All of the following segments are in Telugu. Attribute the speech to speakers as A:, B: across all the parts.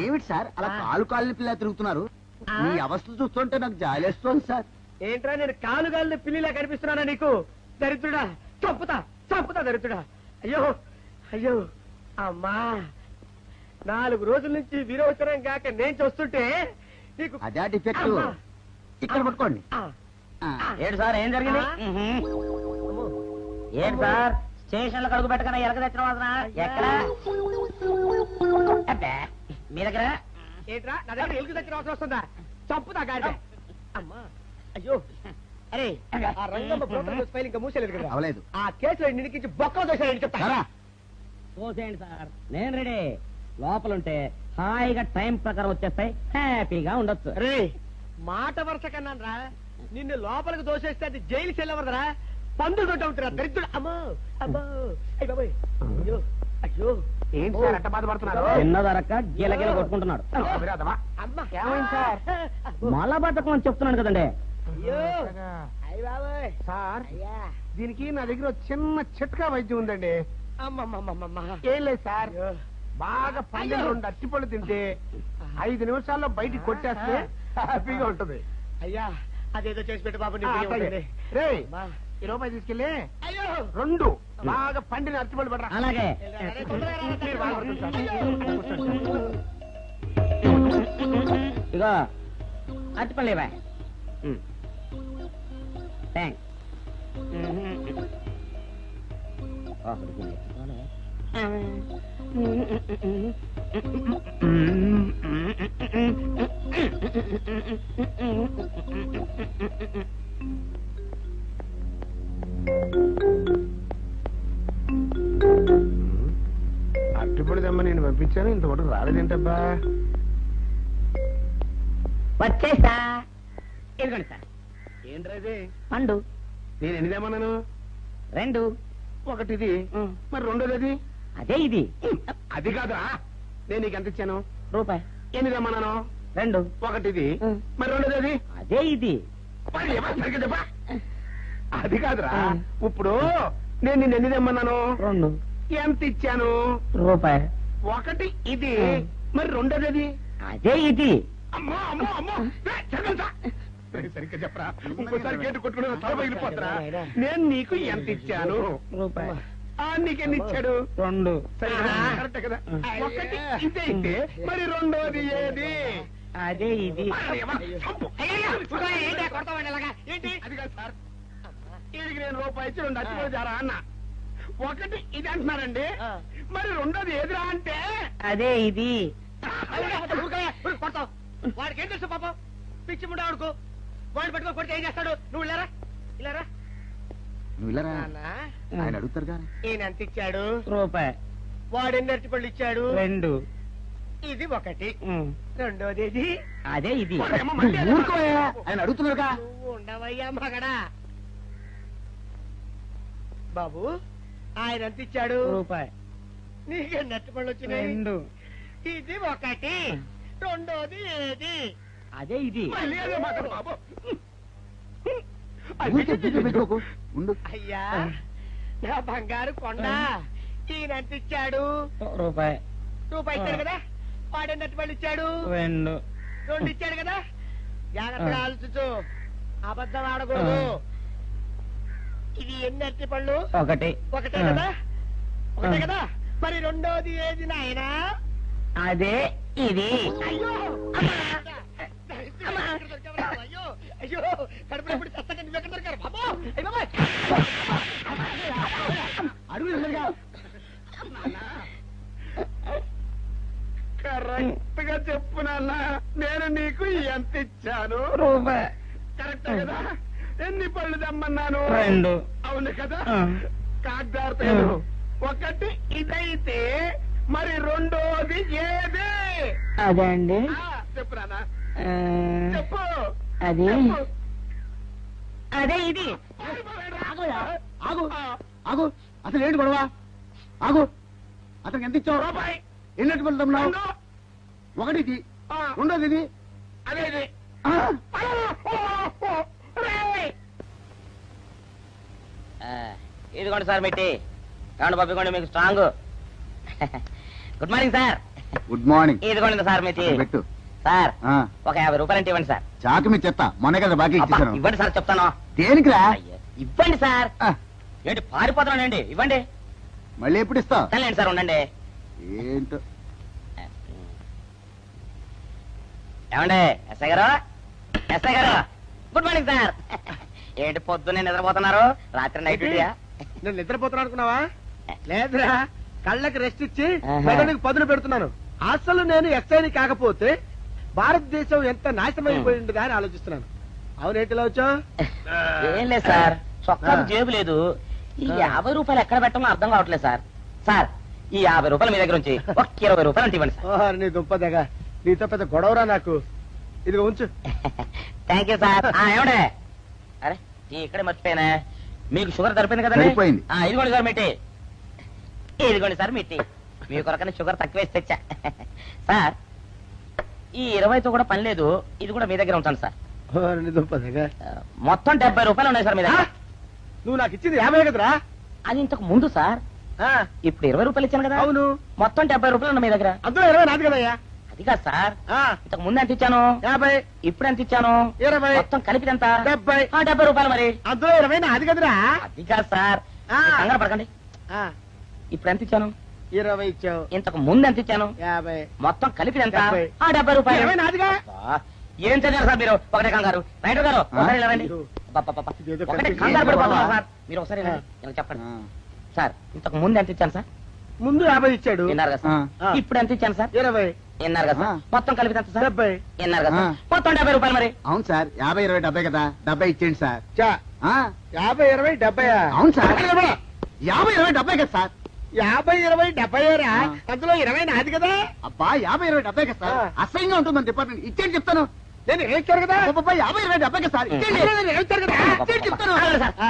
A: ఏమిటి సార్ అలా కాలు కాళ్ళని పిల్ల తిరుగుతున్నారు? మీ అవస్థ చూస్తుంటే నాకు జాలేస్తోంది సార్.
B: ఏంట్రా నేను కాలు కాళ్ళని పిల్లిలా కనిపిస్తున్నానా నీకు? దరిద్రుడా, చంపుతా చంపుతా దరిద్రుడా. అయ్యో అయ్యో అమ్మా, 4 రోజుల నుంచి విరోచనం కాక నేను చూస్తుంటే నీకు
A: అదే డిఫెక్ట్. ఇక్కడ పట్టుకోండి.
C: ఏంటి సార్ ఏం జరిగింది? ఏంటి సార్ స్టేషన్ లో కడుగు పెట్టకన్నా ఎలక తెచ్చిన వాసన ఎక్కడ? మీ దగ్గర
B: ఏంట్రా నా దగ్గర ఎలుగు తెచ్చిన అవసరం వస్తుందా? చంపుతా గాడి. అమ్మా అయ్యో, అరే ఆ రంగమ్మ ప్రోటోకాల్ ఫైల్ ఇంకా మూసేలేదు కదా?
A: అవలేదు.
B: ఆ కేసులో నిడికించి బొక్కలు దోశారని చెప్తా.
C: చూసేయండి సార్, నేను రెడీ. లోపలుంటే హాయిగా టైం ప్రకారం వచ్చేస్తాయి, హ్యాపీగా ఉండొచ్చు.
B: రే మాట వరుస కన్నాను రా, నిన్ను లోపలికి దోసేస్తే అది జైలు చెల్లవరదరా, పందులు తోట ఉంటారా దరిద్రుడు. అమ్మో అమ్మో అయ్య బాబోయ్, అయ్యో అయ్యో.
A: ఏంటి సార్ అట్ట బాధపడుతున్నారు?
C: చిన్నదరక్క గిలగిల కొట్టుకుంటున్నాడు.
B: అమ్మా
A: సార్?
C: మలబద్ధకం అని చెప్తున్నాను కదండి.
B: అయ్యో అయ్య బాబోయ్
A: సార్
B: అయ్యా.
A: దీనికి నా దగ్గర చిన్న చిట్కా వైద్యం ఉందండి.
B: అమ్మమ్మమ్మమ్మ
A: ఏం లేదు సార్, బాగా పండిన 2 అట్టిపళ్ళు తింటే 5 నిమిషాల్లో బయటికి కొట్టేస్తే హ్యాపీగా ఉంటుంది.
B: అయ్యా అదేదో చేసి పెట్టు బాబు.
A: రే ఈ రూపాయి తీసుకెళ్ళి
B: అయ్యో
A: 2 బాగా పండిన అరటిపళ్ళు పడరా.
C: అలాగే
A: మీరు బాగా పడుతుంది సార్.
C: ఇగో అరటిపళ్ళు ఇవ్వ. థ్యాంక్స్.
A: అరటిపళ్ళు తెమ్మ నేను పంపించాను, ఇంతవరకు రాలేదేంటబ్బా?
C: వచ్చేసా. ఇదిగోండి సార్
A: ఏంట్రా
C: పండు.
A: నేను ఎన్ని తెమ్మన్నాను?
C: 2.
A: ఒకటిది, మరి రెండోది
C: అదే ఇది.
A: అది కాదురా, నేను నీకు ఎంత ఇచ్చాను?
C: రూపాయి.
A: ఎన్ని తెమ్మన్నాను?
C: 2.
A: ఒకటిది, మరి రెండోది
C: అదే ఇది.
A: మరి ఎవరు సరిగ్గా చెప్పా? అది కాదురా, ఇప్పుడు నేను నిన్ను ఎన్ని తెమ్మన్నాను?
C: 2.
A: ఎంత ఇచ్చాను?
C: రూపాయి.
A: ఒకటి ఇది, మరి రెండోది
C: అదే ఇది.
A: అమ్మో అమ్మో అమ్మో, సరిగ్గా చెప్పరా, ఇంకోసారి గేటు కొట్టుకుని తల పగిలిపోతారా? నేను నీకు ఎంత ఇచ్చాను?
C: రూపాయి.
A: నీకెన్ని ఇచ్చాడు?
C: 2.
A: కరెక్ట్ కదా? ఒకటి ఇదే అయితే మరి రెండోది ఏది?
C: అదే ఇది.
B: ఏంటి
A: అది కాదు సార్, వీడికి నేను రూపాయి ఇచ్చి 2 అచ్చిపోయి జారా అన్న. ఒకటి ఇది అంటున్నారండి, మరి రెండోది ఏదిరా అంటే
C: అదే ఇది.
B: కొడతావు. వాడికి ఏం తెలుసు పాపం, పిచ్చి ముండా వాడుకో. వాడిని పట్టుకో కొడితే ఏం చేస్తాడు? నువ్వు ఇలారా ఇలారా.
A: ఆయన అడుగుతారు కానీ
B: ఈయన ఎంత ఇచ్చాడు?
C: రూపాయి.
B: వాడు ఎన్ని అరటిపళ్ళు ఇచ్చాడు?
C: 2.
B: ఇది ఒకటి, రెండోది ఇది.
C: అదే ఇది.
A: ఆయన అడుగుతున్నారుగా.
B: నువ్వు ఉండవయ్యా మగడా. బాబు ఆయన ఎంత ఇచ్చాడు?
C: రూపాయి.
B: నీకెన్ని అరటిపళ్ళు వచ్చినాయి?
C: 2.
B: ఇది ఒకటి, రెండోది ఏది?
C: అదే ఇది.
A: మళ్ళీ అదే మాట్లాడు బాబు.
B: అయ్యా నా బంగారు కొండ, ఈయన ఎంత ఇచ్చాడు?
C: రూపాయి.
B: రూపాయి ఇచ్చాడు కదా. వాడు ఎన్ని అరటిపళ్ళు ఇచ్చాడు?
C: 2.
B: 2 ఇచ్చాడు కదా. జాగ్రత్తగా ఆలోచించు, అబద్ధం ఆడకూడదు. ఇది ఎన్ని అరటిపళ్ళు?
C: ఒకటే
B: కదా. ఒకటే కదా. మరి రెండోది ఏది నాయనా?
C: అదే ఇది.
B: అయ్యో అయ్యో అయ్యో, కడుపులో ఇప్పుడు చస్తగా నువ్వు ఎక్కడ దొరికారు బాబు?
A: కరెక్ట్ గా చెప్పు నాన్న, నేను నీకు ఎంత ఇచ్చాను?
C: రూపాయి.
A: కరెక్ట్ కదా? ఎన్ని పళ్ళు తెమ్మన్నాను?
C: 2.
A: అవును కదా? కాగ్దారు ఒకటి ఇదైతే మరి రెండోది ఏది?
C: అదే అండి.
A: చెప్పు నాన్న, చెప్పు.
C: అది అదే ఇది.
A: ఆగు ఆగు, అసలు ఏంటి గొడవ? ఆగు, అతనికి ఎంత ఇచ్చావు? రూపాయి. ఎన్నట్టు వెళ్తున్నావు? ఒకటి ఇది, రెండోది ఇది, అదే ఇది.
C: ఇదిగోండి సార్ మెట్టి. ఏమండి పంపించండి, మీకు strong. Good morning sir.
A: Good morning.
C: ఇదిగోండి సార్ మీ టీ.
A: పెట్టు.
C: సార్
A: ఆ,
C: ఒక 50 రూపాయలు ఇవ్వండి సార్.
A: చాకు మీ చెత్త మొన్న కదా బాకీ
C: అబ్బా,
A: ఇచ్చేసాను.
C: ఇవ్వండి సార్ చెప్తాను.
A: దేనికిరా?
C: అయ్యో, ఇవ్వండి సార్.
A: ఆ,
C: ఏంటి పారిపోతున్నానండి? ఇవ్వండి.
A: మళ్ళీ ఎప్పుడు ఇస్తావు?
C: తల్లేండి సార్, ఉండండి.
A: ఏంటో.
C: ఏమండి ఎస్ఐ గారు, ఎస్ఐ గారు, గుడ్ మార్నింగ్ సార్. ఏంటి పొద్దున్నే నిద్రపోతున్నారు? రాత్రి నైట్ డ్యూటీయా?
B: నేను నిద్రపోతున్నా అనుకున్నావా? లేదురా, కళ్ళకి రెస్ట్ ఇచ్చి
C: ఆహా.
B: మెదడుకి పదును పెడుతున్నాను. అసలు నేను ఎస్ఐని కాకపోతే భారతదేశం ఎంత నాశనం అయిపోయిందిగా అని ఆలోచిస్తున్నాను. అవునేంటిలో వచ్చావు?
C: ఏం లేదు సార్, చొక్కాకు
B: ఆ.
C: జేబు లేదు. ఈ
B: ఆ.
C: 50 రూపాయలు ఎక్కడ పెట్టాలో అర్థం కావట్లేదు సార్. సార్, ఈ 50 రూపాయలు మీ దగ్గర ఉంచి ఒక 20 రూపాయలు అంటే ఇవ్వండి సార్.
B: ఓహో, నీ దుంపదగా, నీతో పెద్ద గొడవరా నాకు. ఇదిగో ఉంచు.
C: Thank you sir. ఏమండే, అరే ఇక్కడే మర్చిపోయానా, మీకు షుగర్ సరిపోయింది కదండి?
A: సరిపోయింది.
C: ఇదిగోండి సార్ మీ టీ. ఇదిగోండి సార్ మీ టీ. మీ కొరకనే షుగర్ తక్కువ వేసి తెచ్చా. సార్, ఈ 20తో కూడా పని లేదు, ఇది కూడా మీ దగ్గర ఉంటాను సార్.
B: ఓహో, నీ దుంపదగా.
C: మొత్తం 70 రూపాయలు ఉన్నాయి సార్ మీ దగ్గర.
B: నువ్వు నాకు ఇచ్చింది 50 కదరా?
C: అది ఇంతకు ముందు సార్,
B: ఆ,
C: ఇప్పుడు 20 రూపాయలు ఇచ్చాను కదా.
B: అవును.
C: మొత్తం 70 రూపాయలు ఉన్నాయి మీ దగ్గర.
B: అందులో 20 నాది కదయ్యా.
C: అది కాదు సార్,
B: ఆ,
C: ఇంతకు ముందు ఎంత ఇచ్చాను,
B: 50,
C: ఇప్పుడు ఎంత ఇచ్చాను,
B: 20,
C: మొత్తం కలిపి ఎంత?
B: 70.
C: 70 రూపాయలు మరి.
B: అందులో 20 నాది కదరా?
C: అది కాదు సార్,
B: ఆ.
C: మీరు కంగారు పడకండి.
B: ఆ,
C: ఇప్పుడు ఎంత ఇచ్చాను,
B: 20 ఇచ్చావు.
C: ఇంతకు ముందు ఎంత ఇచ్చాను,
B: 50.
C: మొత్తం కలిపి ఎంత?
B: 70.
C: 70 రూపాయలు.
B: 20 నాదిగా?
C: అబ్బా, ఏం చదివారు సార్ మీరు? ఒకటే కంగారు. రైటర్ గారు ఒకసారి ఇలా రండి.
B: అయ్యో.
C: అబ్బబ్బబ్బ.
B: ఇదేదో
C: ఒకటే
B: కనిపించింది.
C: కంగారు పడిపోతున్నారు
A: బాబా.
C: సార్. మీరు ఒకసారి ఇలా రండి. ఇలా చెప్పండి
A: ఆ,
C: సార్. ఇంతకు ముందు ఎంత ఇచ్చాను సార్?
B: ముందు 50 ఇచ్చాడు.
C: విన్నారు కదా సార్.
B: ఆ.
C: ఇప్పుడు ఎంత ఇచ్చాను సార్?
B: 20,
C: విన్నారు కదా సార్.
A: ఆ.
C: మొత్తం కలిపి ఎంత సార్?
B: 70.
C: విన్నారు కదా సార్.
A: ఆ.
C: మొత్తం 70 రూపాయలు మరి.
A: అవును సార్, 50, 20, 70 కదా. 70 ఇచ్చేయండి సార్.
B: చా,
A: ఆ,
B: 50, 20, 70.
A: అవును సార్. 50, 20, 70 కదా సార్.
B: 50, 20, 70 రా?
A: ఆ.
B: అందులో 20 నాది కదా?
A: అబ్బా, 50, 20, 70 కదా సార్.
B: ఆ.
A: అసహ్యంగా ఉంటుందని డిపార్ట్మెంట్ ఇచ్చేయండి చెప్తాను.
B: నేను ఏమిచ్చారు కదా?
A: అబ్బబ్బా, 50, 20, 70 కదా సార్. ఇచ్చేయండి.
B: నేను ఏమిచ్చారు కదా?
A: ఇచ్చేయండి చెప్తాను.
C: ఆగండి సార్.
B: ఆ,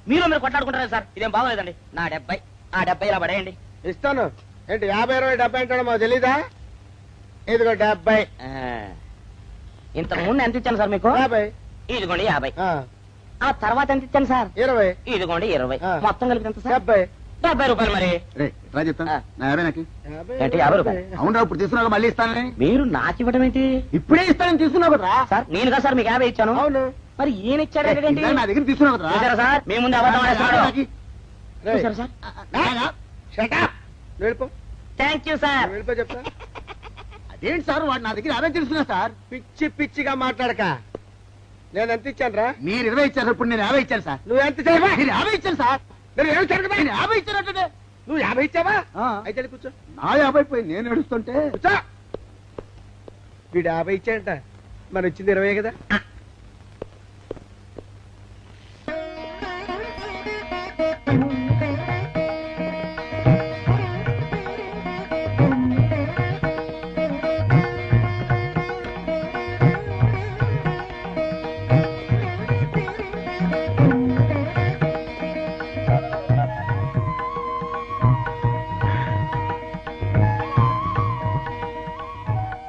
C: మీరు కొట్లాడుకుంటారు సార్, ఇదేం బాగోలేదండి. నా 70, ఆ 70 ఇలా పడేయండి.
B: ఇస్తాను. ఏంటి 50, 20, 70 అంటాడు మాకు తెలీదా? ఇదిగో 70.
C: ఆ. ఇంతకు ముందు ఎంత ఇచ్చాను సార్ మీకు?
B: 50.
C: ఇదిగోండి 50.
B: ఆ,
C: ఆ తర్వాత ఎంత ఇచ్చాను సార్?
B: 20.
C: ఇదిగోండి 20.
B: ఆ.
C: మొత్తం కలిపి ఎంత సార్?
B: 70.
C: 70 రూపాయలు మరి.
A: రే, రా చెప్తాను.
C: ఆ.
A: నా 50 నాకు.
B: 50,
C: ఏంటి, 50 రూపాయలు?
A: అవును రా, ఇప్పుడు తీసుకున్నావు మళ్ళీ ఇస్తానని.
C: మీరు నాకు ఇవ్వడం ఏంటి
A: ఇప్పుడే ఇస్తానని తీసుకున్నావు కదా.
C: సార్? నేను కదా సార్ మీకు 50 ఇచ్చాను.
B: అవును.
C: మరి ఈయన ఇచ్చారు ఏంటి?
A: ఇందాక నా దగ్గర తీసుకున్నావు కదా.
C: చూసారా సార్, మీ ముందు అబద్ధం ఆడేస్తున్నాడు.
B: రేయ్,
C: చూసారా సార్?
B: shut up. నువ్వు వెళ్ళిపో.
C: Thank you sir.
B: నువ్వు వెళ్ళిపో చెప్తా.
A: అదేంటి సార్, వాడు నా దగ్గర 50 తీసుకున్నా సార్.
B: పిచ్చి పిచ్చిగా మాట్లాడక. నేను ఎంత ఇచ్చాను రా?
A: మీరు 20 ఇచ్చారు, ఇప్పుడు నేను 50 ఇచ్చాను సార్.
B: నువ్వు ఎంత చేయవా?
A: నేను 50 ఇచ్చాను సార్.
B: నేను ఏమి ఇచ్చాను కదా?
A: నేను 50 ఇచ్చానంటే
B: నువ్వు 50 ఇచ్చావా?
A: ఆ.
B: అయితే వెళ్ళి కూర్చో.
A: నా 50 పోయి నేను నడుస్తుంటే
B: కూర్చో. వీడు 50 ఇచ్చాడంట, మరి వచ్చింది 20 కదా?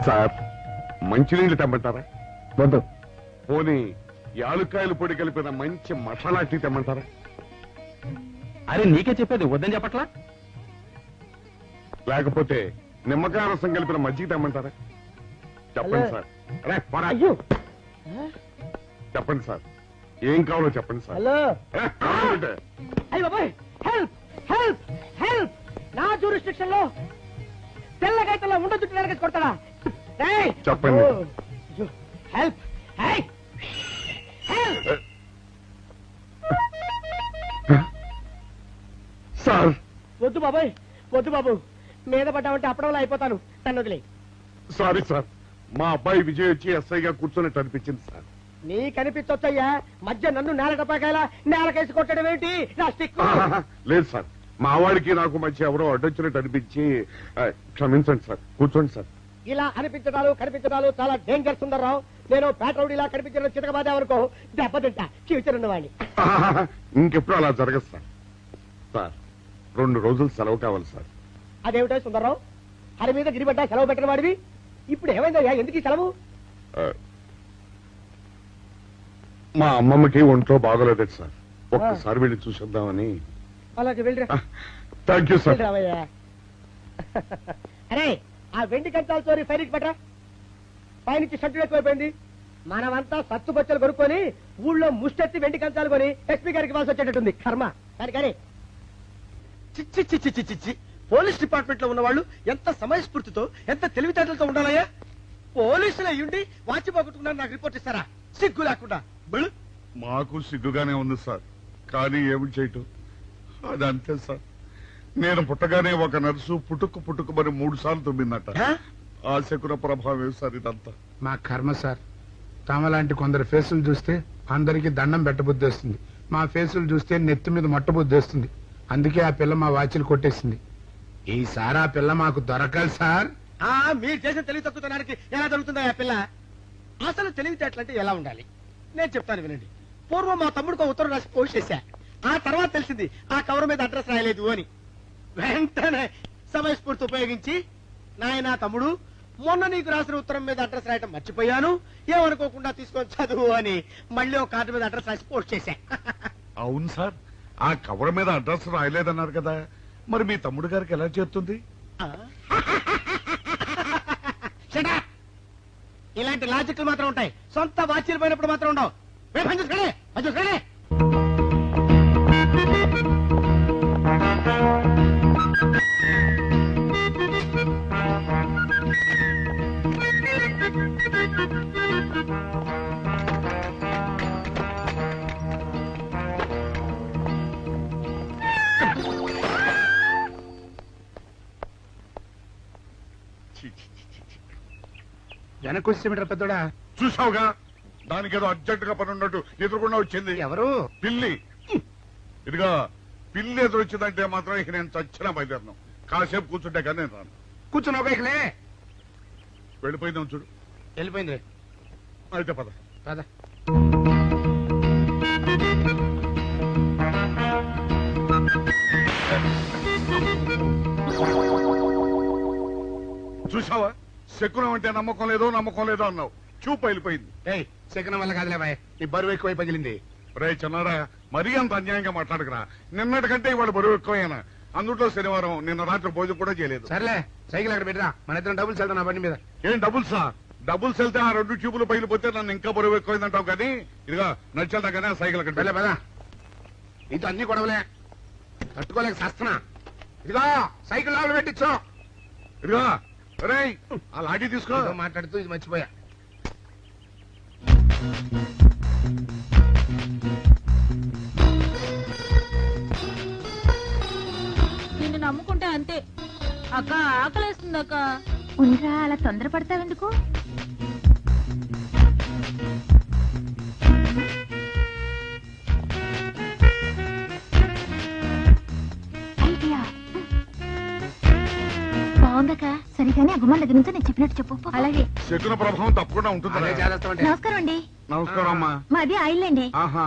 D: సార్, మంచినీళ్ళు తెమ్మంటారా?
A: వద్దు.
D: పోనీ యాలుక్కాయలు పొడి కలిపిన మంచి మసాలా టీ తెమ్మంటారా?
E: అరే నీకే చెప్పేది వద్దని చెప్పట్లా?
D: లేకపోతే నిమ్మకాయ రసం కలిపిన మజ్జిగ తెమ్మంటారా? చెప్పండి
B: హలో.
D: సార్. అరే, పోరా.
B: అయ్యో.
D: చెప్పండి సార్, ఏం కావాలో చెప్పండి సార్.
B: హలో.
D: ఏ, కావాలంటే.
B: అయ్య బాబాయ్, హెల్ప్ హెల్ప్ హెల్ప్. నా జ్యూరిస్డిక్షన్ లో తెల్లగైతల్లో ఉండ చుట్టూ నరకేసి కొడతాడా? రేయ్.
D: చెప్పండి.
B: ఓ, అయ్యో, హెల్ప్. High, help.
D: సార్,
B: వద్దు బాబాయ్, వద్దు బాబు. మీద పడ్డామంటే అప్పడంలో అయిపోతాను. నన్ను వదిలే.
D: సారీ సార్, మా అబ్బాయి విజయ్ వచ్చి ఎస్ఐగా కూర్చున్నట్టు అనిపించింది సార్.
B: నీ కనిపించొచ్చయ్యా, మధ్య నన్ను నేల టపాకాయలా నేలకేసి కొట్టడం ఏంటి? నా స్టిక్.
D: లేదు సార్, మా వాడికి నాకు మధ్య ఎవరో అడ్డొచ్చినట్టు అనిపించి క్షమించండి సార్. కూర్చోండి సార్.
B: ఇలా అనిపించడాలు కనిపించడాలు చాలా డేంజర్ సుందర్రావు. నేను పేట్రౌడీలా కనిపించడం చితకబాదామనుకో, దెబ్బతింటా ఫ్యూచర్ ఉన్నవాడిని.
D: ఇంకెప్పుడు అలా జరగదు సార్. సార్, 2 రోజులు సెలవు కావాలి సార్.
B: అదేమిటో సుందర్రావు, హరి మీద గిరిబడ్డా సెలవు పెట్టిన వాడివి. ఇప్పుడు ఏమైందయ్యా, ఎందుకు ఈ సెలవు?
D: ఆ, మా అమ్మమ్మకి ఒంట్లో బాగోలేదు సార్. ఒక్కసారి వెళ్ళి చూసేద్దామని.
B: అలాగే వెళ్ళిరా.
D: Thank you sir.
B: వెళ్ళిరావయ్యా. అరే ఆ వెండి కంచాల చోరీ ఫైల్కి పట్రా. పైనుంచి షట్టు ఎక్కువైపోయింది. మనమంతా సత్తు బచ్చలు కొనుక్కొని ఊళ్ళో ముష్టెత్తి వెండి కంచాలు కొని ఎస్పీ గారికి ఇవ్వాల్సి వచ్చేటట్టుంది. కర్మ కానీ చిచ్చి చిచ్చి చిచ్చి చిచ్చి. పోలీస్ డిపార్ట్మెంట్ లో ఉన్న వాళ్ళు ఎంత సమయస్ఫూర్తితో ఎంత తెలివితేటలతో ఉండాలయ్యా. పోలీసులు అయ్యుండి వాచి పోగొట్టుకున్నారు నాకు రిపోర్ట్ ఇస్తారా? సిగ్గు లేకుండా.
D: మాకు సిగ్గుగానే ఉంది సార్, కానీ ఏమి చేయటం అదంతే సార్. నేను పుట్టగానే ఒక నర్సు పుట్టుకు మరి 3 సార్లు తుమ్మిందట. ఆ శకున ప్రభావం సార్ ఇదంతా.
F: మా కర్మ సార్. తమలాంటి కొందరు ఫేసులు చూస్తే అందరికి దండం పెట్టబుద్ధి వస్తుంది. మా ఫేసులు చూస్తే నెత్తి మీద మొట్టబుద్ధి వస్తుంది. అందుకే ఆ పిల్ల మా వాచిలు కొట్టేసింది. ఈసారి ఆ పిల్ల మాకు దొరకాలి సార్.
B: మీరు చేసిన తెలివి తక్కువతనానికి ఎలా జరుగుతుందా ఆ పిల్ల? అసలు తెలివితేటలంటే ఎలా ఉండాలి నేను చెప్తాను వినండి. పూర్వం మా తమ్ముడికి ఉత్తరం రాసి పోస్ట్ చేశా. ఆ తర్వాత తెలిసింది ఆ కవర్ మీద అడ్రస్ రాయలేదు అని. వెంటనే సమయస్ఫూర్తి ఉపయోగించి, నాయనా తమ్ముడు, మొన్న నీకు రాసిన ఉత్తరం మీద అడ్రస్ రాయటం మర్చిపోయాను, ఏమనుకోకుండా తీసుకొని చదువు అని మళ్ళీ ఒక కార్డు మీద అడ్రస్ రాసి పోస్ట్ చేశా.
D: అవును సార్, ఆ కవర్ మీద అడ్రస్ రాయలేదన్నారు కదా, మరి మీ తమ్ముడు గారికి ఎలా చేరుతుంది?
B: ఇలాంటి లాజిక్లు మాత్రం ఉంటాయి, సొంత వాచీలు పోయినప్పుడు మాత్రం ఉండవు.
F: వెనక్కి వచ్చేమిట్రా పెద్దోడా?
D: చూసావుగా, దానికేదో అర్జెంటుగా పని ఉన్నట్టు ఎదురుకుండా వచ్చింది.
F: ఎవరు?
D: పిల్లి. ఇదిగా పిల్లి ఎదురొచ్చిందంటే మాత్రం ఇక నేను చచ్చినా బయలుదేరను. కాసేపు కూర్చుంటే కానీ నేను రాను.
F: కూర్చున్నావు బైక్లే.
D: వెళ్ళిపోయిందాం చూడు.
F: వెళ్ళిపోయింది.
D: అయితే పద.
F: పద.
D: చూసావా, శకునం అంటే నమ్మకం లేదో అన్నావు. చూపు వెళ్ళిపోయింది.
F: ఏయ్, శకునం వల్ల కాదులే బాయ్, నీ బరువు ఎక్కువై పగిలింది.
D: రే చిన్నారా, మరీ అంత అన్యాయంగా మాట్లాడకురా. నిన్నటికంటే ఇవాళ బరువు ఎక్కువైనా. అందులో శనివారం నిన్న రాత్రి భోజనం కూడా చేయలేదు.
F: సర్లే, సైకిల్ అక్కడ పెట్టరా, మన ఇద్దరం డబ్బులు వెళ్తాం నా బండి మీద.
D: ఏం డబుల్సా? డబుల్స్ వెళ్తే ఆ 2 ట్యూబులు పగిలిపోతే నన్ను ఇంకా బరువు ఎక్కువైందంటావు. కానీ ఇదిగా నడిచేదాకానే సైకిల్ అక్కడ
F: వెళ్ళే పదా. నీతో అన్ని గొడవలే, తట్టుకోలేక సస్తున్నా. ఇదిగో సైకిల్ లోపల పెట్టించు.
D: ఇదిగా రే, ఆ లాఠీ తీసుకో.
F: ఏదో మాట్లాడుతూ ఇది మర్చిపోయా.
G: నిన్ను నమ్ముకుంటే అంతే అక్క. ఆకలేస్తుంది అక్క.
H: ఉండరా, అలా తొందరపడతావెందుకు? ఐడియా బాగుందక్క. సరిగానే ఆ గుమ్మం దగ్గర నుంచి నేను చెప్పినట్టు చెప్పు. అలాగే.
D: శకున ప్రభావం తప్పకుండా ఉంటుంది.
H: నమస్కారం అండి.
D: నమస్కారం అమ్మా.
H: మాది ఆయిల్ అండి.
D: ఆహా,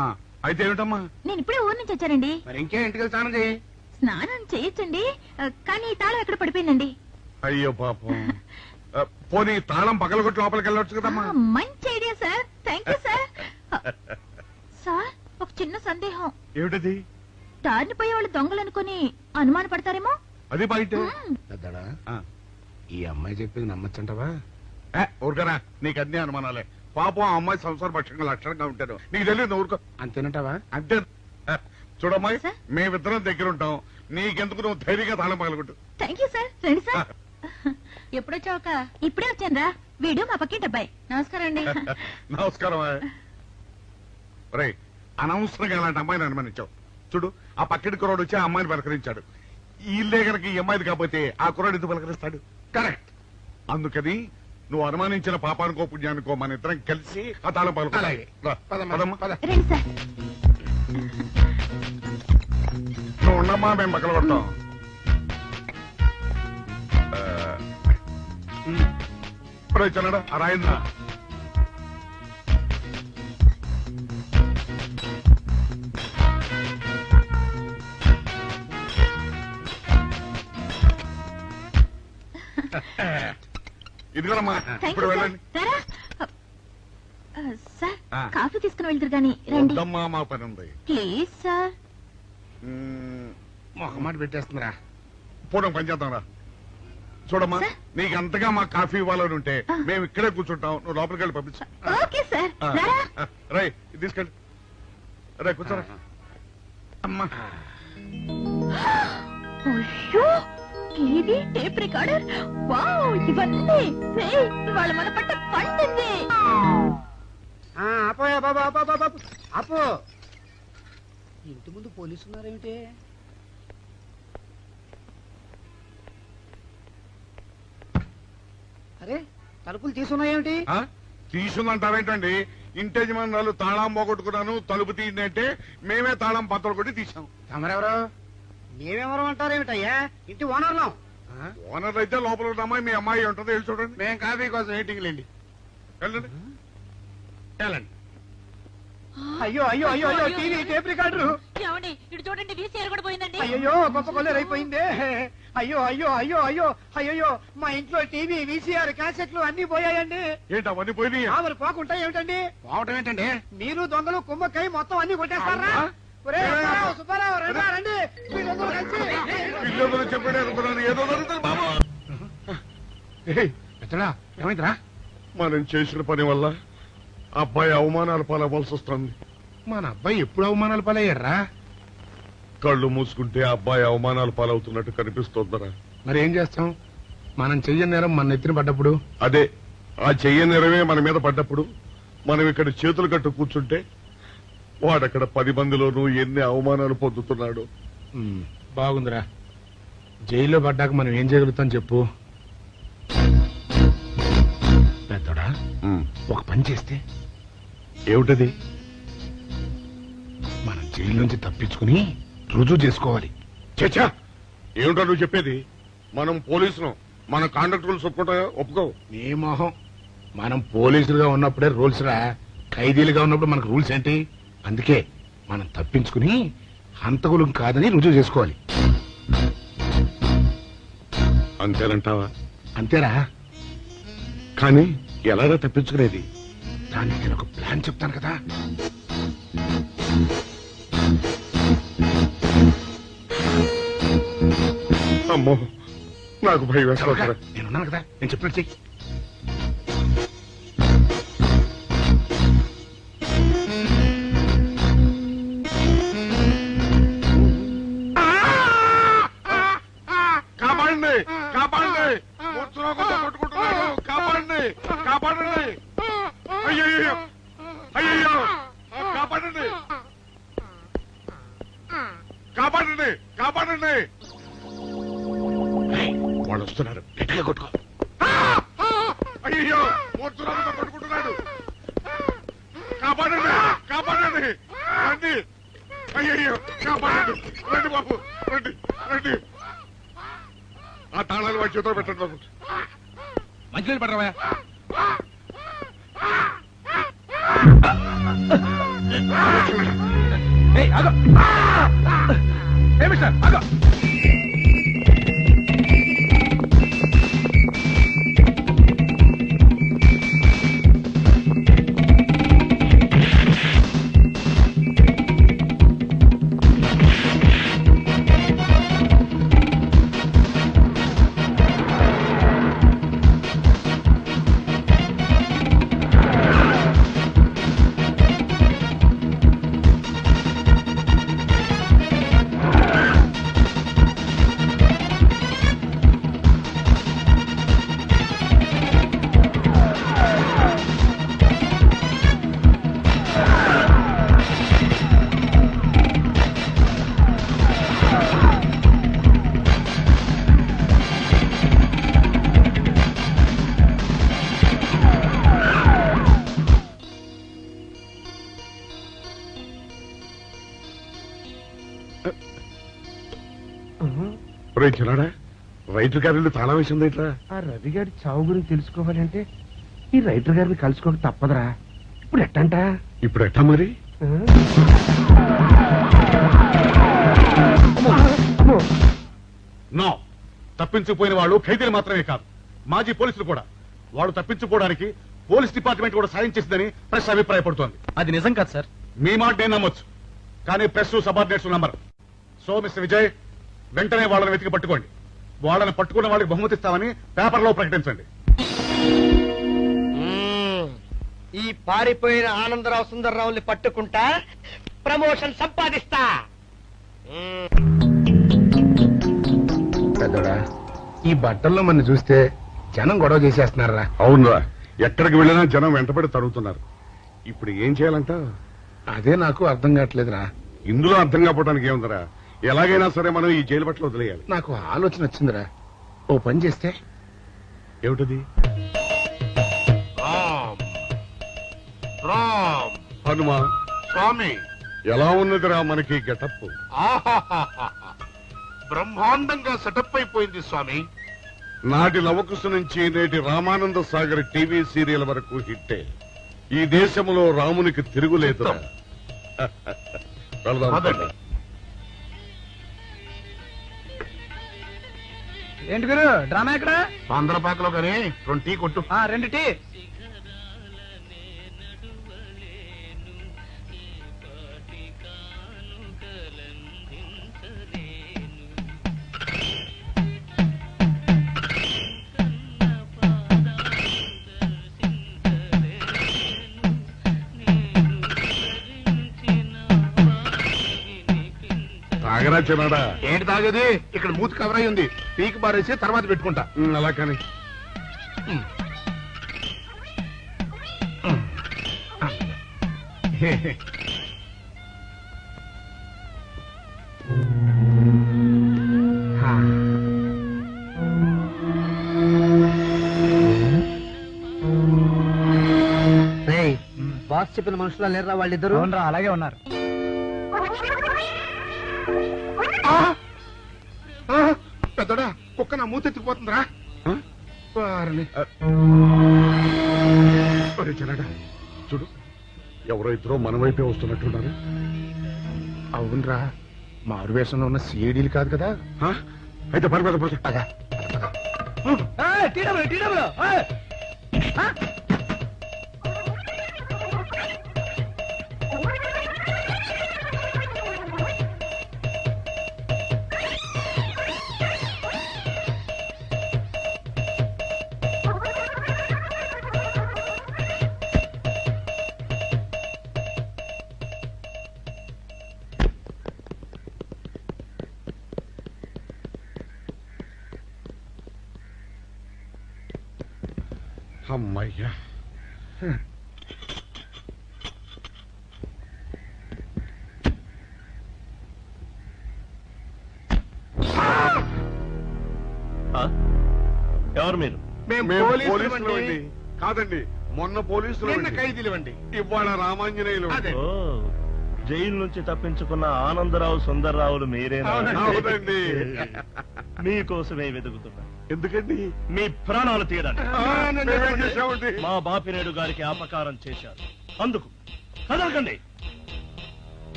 D: అయితే ఏమిటమ్మా?
H: నేను ఇప్పుడే ఊరు నుంచి వచ్చానండి.
F: మరి ఇంకే ఇంటికి స్నానం చేయి.
H: స్నానం చేయొచ్చండి, కానీ ఈ తాళం ఎక్కడ పడిపోయిందండి.
D: అయ్యో పాపం. పోనీ తాళం పగలగొట్టి లోపలికి వెళ్ళొచ్చు కదమ్మా.
H: మంచి idea sir, thank you sir. Sir, ఒక చిన్న సందేహం.
D: ఏమిటది?
H: దారిని పోయే వాళ్ళు దొంగలు అనుకుని అనుమాన పడతారేమో.
D: అది బయట.
F: పెద్దడా, ఈ అమ్మాయి చెప్పింది నమ్మచ్చంటవా?
D: ఊరుకరా, నీకు అన్ని అనుమానాలే. పాపం ఆ అమ్మాయి సంసార పక్షంగా లక్షణంగా ఉంటారు. నీకు తెలియదు ఊరుకో.
F: అంతేనంటావా?
D: అంతే. చూడమ్మాయి, మేమిద్దరం దగ్గర ఉంటాం. నీకెందుకు, నువ్వు ధైర్యంగా తాళం పగలగొట్టు.
H: Thank you sir. రండి సార్.
G: ఎప్పుడొచ్చావుక?
H: ఇప్పుడే వచ్చాను రా. వీడు మా పక్కింటి అబ్బాయి.
G: నమస్కారం అండి.
D: నమస్కారం. రే, అనవసరంగా అలాంటి అమ్మాయిని అనుమానించావు. చూడు, ఆ పక్కింటి కుర్రాడు వచ్చి ఆ అమ్మాయిని పలకరించాడు. ఈ ఇల్లే కనుక ఈ అమ్మాయిది కాకపోతే ఆ కుర్రాడు ఎందుకు పలకరిస్తాడు? కరెక్ట్. అందుకని నువ్వు అనుమానించిన పాపానికో పుణ్యానికో మన ఇద్దరం కలిసి ఆ తాళం పలుకు.
F: అలాగే.
H: రండి సార్.
D: నువ్వు ఉండమ్మా, మేము పక్కన కొడతాం. ఇప్పుడు చిన్నడా ఆ రాయిందా? ఇదిగోనమ్మా, ఇప్పుడు వెళ్ళండి.
H: సార్, కాఫీ తీసుకుని వెళ్తారు కానీ రండి.
D: వద్దమ్మా, మా పని ఉంది.
H: Please sir.
F: ఒక మాట పెట్టేస్తుందిరా.
D: పోవడం పని చేద్దాం రా. చూడమ్మా
H: సార్?
D: నీకు అంతగా మా కాఫీ ఇవ్వాలని ఉంటే మేము ఇక్కడే కూర్చుంటాం, నువ్వు లోపలికి వెళ్ళి పంపించు.
H: ఓకే సార్ రారా
D: రై తీసుకెళ్ళి రే కూర్చోరా. అమ్మా
H: అయ్యో టీవీ టేప్ రికార్డర్ వావ్ ఇవన్నీ రేయ్, ఇవాళ మన పట్ట పండింది
A: ఆపోయా బాబా ఆపో. ఇంటి ముందు పోలీసు ఉన్నారేమిటి? అరే తలుపులు తీసున్నాయేమిటి?
D: తీసుందంటారేంటండి? ఇంటి యజమానురాలు తాళం పోగొట్టుకున్నాను తలుపు తీయండి అంటే మేమే తాళం పత్రాలు కొట్టి తీసాం.
A: తమరెవరు? మేమెవరు అంటారేమిటయ్యా? ఇంటి ఓనర్లం.
D: ఓనర్ అయితే లోపల ఉన్న అమ్మాయి మీ అమ్మాయి ఉంటుందో వెళ్ళి చూడండి.
F: మేము కాఫీ కోసం మీటింగ్ లేండి.
D: వెళ్ళండి
F: వెళ్ళండి.
B: అయ్యో అయ్యో అయ్యో అయ్యో టీవీ టేప్ రికార్డరు.
G: ఏమండి ఇటు చూడండి వీసీఆర్ కూడా పోయిందండి.
B: అయ్యో గొప్ప కొల్లేరు అయిపోయిందే. అయ్యో అయ్యో అయ్యో అయ్యో అయ్యో మా ఇంట్లో టీవీ వీసీఆర్ క్యాసెట్లు అన్ని పోయాయండి.
D: ఏంటి అవన్నీ పోయినాయి?
B: ఆమెలు పోకుంటా ఏమిటండి?
F: పోవటం ఏంటండి?
B: మీరు దొంగలు కుమ్మక్కై మొత్తం అన్ని కొట్టేస్తారా? ఒరే సుబ్బారావు, సుబ్బారావు రండి రండి మీరందరూ కలిసి
D: పిల్లలు చెప్పాడు అనుకున్నాను, ఏదో జరుగుతుంది బాబు.
F: ఎత్తడా ఏమైందిరా?
D: మనం చేసిన పని వల్ల అబ్బాయి అవమానాలు పాలవలసి వస్తుంది.
F: మన అబ్బాయి ఎప్పుడు అవమానాలు పాలయ్యారా?
D: కళ్ళు మూసుకుంటే అబ్బాయి అవమానాలు పాలవుతున్నట్టు కనిపిస్తోందరా.
F: మరి ఏం చేస్తాం? మనం చెయ్యని నేరం మన నెత్తిన పడ్డప్పుడు.
D: అదే ఆ చెయ్యని నెరవే మన మీద పడ్డప్పుడు మనం ఇక్కడ చేతులు కట్టు కూర్చుంటే వాడక్కడ 10 మందిలోనూ ఎన్ని అవమానాలు పొందుతున్నాడు.
F: బాగుందిరా. జైల్లో పడ్డాక మనం ఏం చేయగలుగుతాం చెప్పు. పెద్దోడా ఒక పని చేస్తే
D: ఏమిటది?
F: మనం జైలు నుంచి తప్పించుకుని రుజువు చేసుకోవాలి.
D: చచ్చా ఏమిటో నువ్వు చెప్పేది? మనం పోలీసులు, మన కాంట్రాక్టర్లు ఒప్పుకో.
F: నీ మొహం. మనం పోలీసులుగా ఉన్నప్పుడే రూల్స్ రా. ఖైదీలుగా ఉన్నప్పుడు మనకు రూల్స్ ఏంటి? అందుకే మనం తప్పించుకుని హంతకులం కాదని రుజువు చేసుకోవాలి.
D: అంతేనంటావా?
F: అంతేరా.
D: కానీ ఎలాగా తప్పించుకునేది?
F: దానికి నేను ఒక ప్లాన్ చెప్తాను కదా.
D: అమ్మో నాకు భయం వేస్తా.
F: నేనున్నాను కదా, నేను చెప్పినట్టు చెయ్యి.
D: కాపాడండి కాపాడండి, కొట్టుకుంటున్నాడు, కాపాడండి కాపాడండి, అయ్యయ్యో అయ్యయ్యో కాపాడండి కాపాడండి కాపాడండి.
F: వాళ్ళు వస్తున్నారు, గట్టిగా కొట్టుకో.
D: అయ్యో మూర్తురాలతో కొట్టుకుంటున్నాడు, కాపాడండి కాపాడండి రండి, అయ్యయ్యో కాపాడండి, రండి బాబు రండి రండి. ఆ తాళాలు వాడి చేతిలో పెట్టండి బాబు.
E: మంచినీళ్ళు పడరావా?
D: చిన్నాడా రైటర్ గారి తాళం వేసింది ఇట్లా.
B: ఆ రవి గారి చావు గురించి తెలుసుకోవాలంటే ఈ రైటర్ గారిని కలుసుకోక తప్పదురా. ఇప్పుడు ఎట్టంట?
D: ఇప్పుడు ఎట్టా మరి? నో, తప్పించుకుపోయిన వాళ్ళు ఖైదీలు మాత్రమే కాదు, మాజీ పోలీసులు కూడా. వాళ్ళు తప్పించుకోవడానికి పోలీస్ డిపార్ట్మెంట్ కూడా సాయం చేసిందని ప్రెస్ అభిప్రాయపడుతోంది.
E: అది నిజం కాదు సార్.
D: మీ మాట నేను నమ్మొచ్చు, కానీ press subordinates number. So mister Vijay, వెంటనే వాళ్ళని వెతికి పట్టుకోండి. వాళ్ళని పట్టుకున్న వాళ్ళకి బహుమతిస్తామని పేపర్లో ప్రకటించండి.
B: ఈ పారిపోయిన ఆనందరావు సుందర్రావుని పట్టుకుంటా ప్రమోషన్ సంపాదిస్తా.
F: పెద్దోడా, ఈ బట్టల్లో మన చూస్తే జనం గొడవ చేసేస్తున్నారా?
D: అవునరా, ఎక్కడికి వెళ్ళినా జనం వెంటబడి తరుగుతున్నారు. ఇప్పుడు ఏం చేయాలంట?
F: అదే నాకు అర్థం కావట్లేదురా.
D: ఇందులో అర్థం కాకపోవడానికి ఏముందరా? ఎలాగైనా సరే మనం ఈ జైలు బట్టలు వదిలేయాలి.
F: నాకు ఆలోచన వచ్చిందిరా. ఓ పని చేస్తే.
D: ఏమిటది?
I: రామ్
D: హనుమా
I: స్వామి,
D: ఎలా ఉన్నదిరా మనకి గెటప్?
I: బ్రహ్మాండంగా సెటప్ అయిపోయింది స్వామి.
D: నాటి లవకుశ నుంచి నేటి రామానంద సాగర్ టీవీ సీరియల్ వరకు హిట్టే. ఈ దేశంలో రామునికి తిరుగులేదురా. వెళదాం.
I: పదండి.
B: ఏంటి గురు డ్రామా ఎక్కడ?
I: ఆంధ్రపాకలో కానీ 2 టీ కొట్టు.
B: 2 టీ.
D: తాగరా చిన్నాడా?
I: ఏంటి తాగేది? ఇక్కడ మూతి కవర్ అయి ఉంది. పీకి బారేసి తర్వాత పెట్టుకుంటా.
D: అలా కానీ
B: బాస్ చెప్పిన మనుషులా లేరా వాళ్ళిద్దరు? అలాగే ఉన్నారు.
I: పెద్దడా, కుక్క నా మూతి ఎత్తుకుపోతుందిరా.
D: చిన్నాడా చూడు, ఎవరో ఇద్దరు మన వైపే వస్తున్నట్టున్నారు.
F: అవునరా, మారు వేషంలో ఉన్న సిఐడీలు కాదు కదా.
D: అయితే పని మీద పద. అమ్మయ్యా,
I: ఎవరు మీరు?
D: మేము పోలీసులు అండి. కాదండి, మొన్న పోలీసులు
I: ఖైదీలు అండి.
D: ఇవాళ రామాంజనేయులు.
I: జైలు నుంచి తప్పించుకున్న ఆనందరావు సుందర్రావులు మీరేనా?
D: అవునండి.
I: మీకోసమే వెతుకుతున్నా.
D: ఎందుకండి?
I: మీ ప్రాణాలు తీయడానికి.
D: మా
I: మా బాపినేడు గారికి అపకారం చేశారు. అందుకు కదలకండి.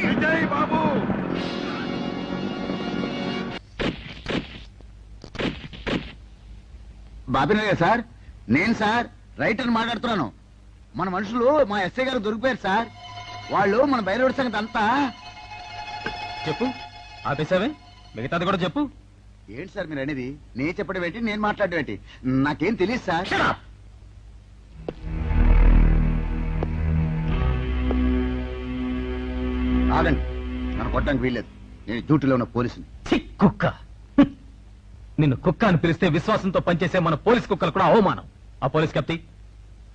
D: విజయ్ బాబు,
A: బాబినయ్య సార్, నేను సార్ రైటర్ మాట్లాడుతున్నాను. మన మనుషులు మా ఎస్ఐ గారు దొరికిపోయారు సార్. వాళ్ళు మన బయలుదేరి సంగతి అంతా
E: చెప్పు. ఆపేసావే, మిగతాది కూడా చెప్పు.
A: ఏంటి సార్ మీరు అనేది? నేను చెప్పడం ఏంటి, నేను మాట్లాడడం ఏంటి? నాకేం తెలియదు సార్. ఆగండి, నన్ను కొట్టడానికి వీల్లేదు. నేను డ్యూటీలో ఉన్న పోలీసుని.
E: కుక్క, నిన్ను కుక్క అని పిలిస్తే విశ్వాసంతో పనిచేసే మన పోలీస్ కుక్కలు కూడా అవమానం. ఆ పోలీస్ కప్తి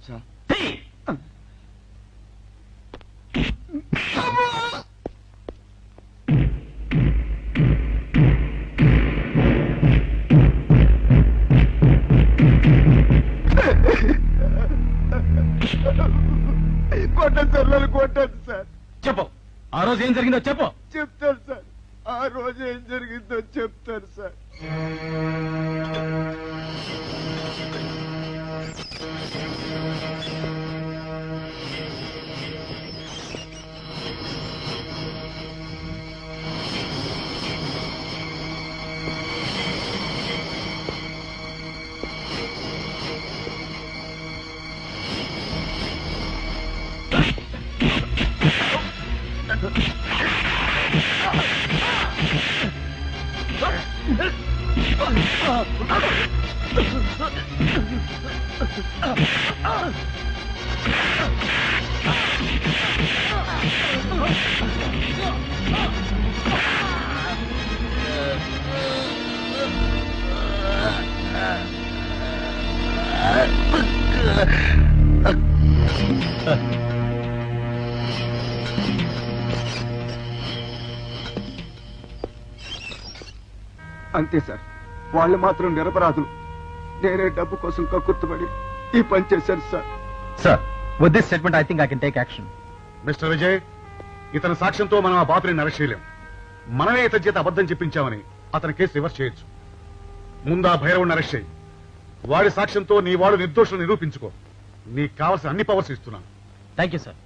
A: సార్, కొట్టండి సార్, నన్ను కొట్టండి సార్.
E: చెప్పు, ఆ రోజు ఏం జరిగిందో చెప్పు.
A: చెప్తాను సార్, ఆ రోజు ఏం జరిగిందో చెప్తాను సార్. అంతే సార్, వాళ్ళు మాత్రం నిరపరాధులు. నేనే డబ్బు కోసం కక్కుర్తుపడి ఈ పని చేశాను sir.
E: Sir, with this statement I think I can take action.
D: Mister Vijay, ఇతని సాక్ష్యంతో మనం ఆ బాపుని అరెస్ట్ చేయలేం. మనమే ఇతని చేత అబద్ధం చెప్పించామని అతని కేసు రివర్స్ చేయొచ్చు. ముందు ఆ భైరవుని అరెస్ట్ చేయి. వాడి సాక్ష్యంతో నీ వాడు నిర్దోషులు నిరూపించుకో. నీకు కావాల్సిన అన్ని పవర్స్ ఇస్తున్నాను.
E: Thank you sir.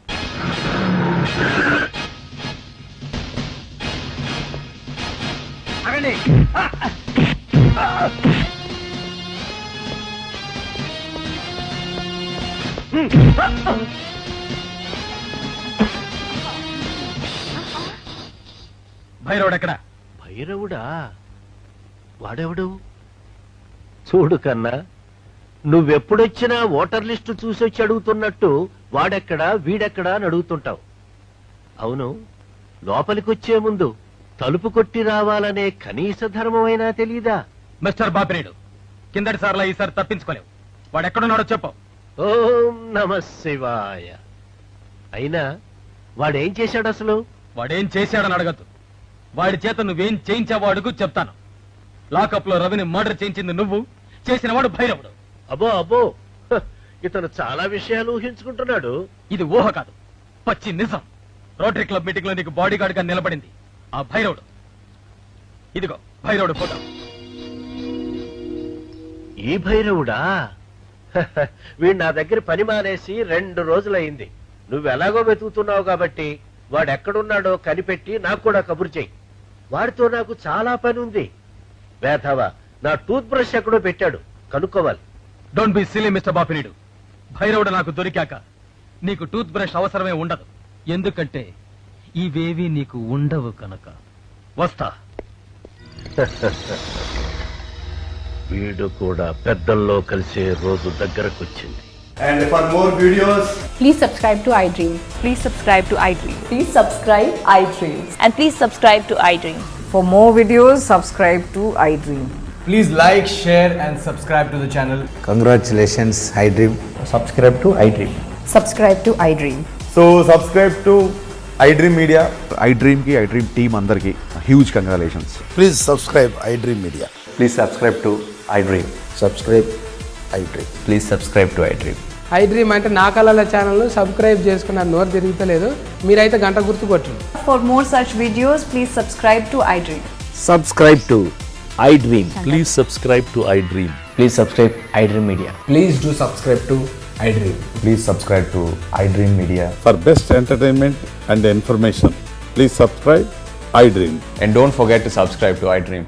E: భైరవుడు ఎక్కడ?
I: భైరవుడా? వాడెవడు? చూడు కన్నా, నువ్వెప్పుడొచ్చినా ఓటర్ లిస్టు చూసొచ్చి అడుగుతున్నట్టు వాడెక్కడా వీడెక్కడా అని అడుగుతుంటావు. అవును, లోపలికొచ్చే ముందు తలుపు కొట్టి రావాలనే కనీస ధర్మమైనా తెలీదా?
E: మిస్టర్ బాపినేడు, కిందటి సార్లా ఈసారి తప్పించుకోలేవు. వాడు ఎక్కడున్నాడో చెప్పు.
I: ఓం నమ శివాయ. అయినా వాడేం చేశాడు అసలు?
E: వాడేం చేశాడని అడగద్దు. వాడి చేత నువ్వేం చేయించావో అడుగు, చెప్తాను. లాకప్ లో రవిని మర్డర్ చేయించింది నువ్వు, చేసిన వాడు భైరవుడు.
I: అబ్బో అబ్బో, హ, ఇతను చాలా విషయాలు ఊహించుకుంటున్నాడు.
E: ఇది ఊహ కాదు, పచ్చి నిజం. రోటరీ క్లబ్ మీటింగ్ లో నీకు బాడీ గార్డ్ గా నిలబడింది ఆ భైరవుడు. ఇదిగో భైరవుడు ఫోటో.
I: ఈ భైరవుడా? హ, వీడు నా దగ్గర పని మానేసి 2 రోజులైంది. నువ్వెలాగో వెతుకుతున్నావు కాబట్టి వాడెక్కడున్నాడో కనిపెట్టి నాకు కూడా కబురు చెయ్యి. వాడితో నాకు చాలా పని ఉంది. వేధవ నా టూత్ బ్రష్ ఎక్కడో పెట్టాడు, కనుక్కోవాలి.
E: Don't be silly mister Bapineedu. భైరవుడు నాకు దొరికాక నీకు టూత్ బ్రష్ అవసరమే ఉండదు. ఎందుకంటే ఇవేవి నీకు ఉండవు కనుక. వస్తా.
I: వీడు కూడా పెద్దల్లో కలిసే రోజు దగ్గరకొచ్చింది.
J: And for more videos,
H: Please subscribe to iDream.
G: Please subscribe to iDream.
H: Please subscribe iDream.
G: And please subscribe to iDream.
K: For more videos, subscribe to iDream.
J: please like, share and subscribe to the channel.
L: Congratulations, iDream.
J: Subscribe to iDream.
K: Subscribe to iDream.
J: So subscribe to iDream Media.
L: iDream ki iDream team andarki huge congratulations.
F: Please subscribe iDream Media.
L: Please subscribe to iDream.
F: Subscribe iDream.
L: Please subscribe to iDream.
K: iDream అంటే నా కళల ఛానల్ సబ్స్క్రైబ్ చేసుకున్న నోరు తిరుగుతలేదు. మీరైతే గంట గుర్తు కొట్టండి.
H: For more such videos, please subscribe to iDream.
L: Subscribe to iDream.
I: Please subscribe to iDream.
L: Please subscribe iDream Media.
J: Please do subscribe to iDream.
L: Please subscribe to iDream Media.
D: For best entertainment and information, please subscribe iDream.
L: And don't forget to subscribe to iDream.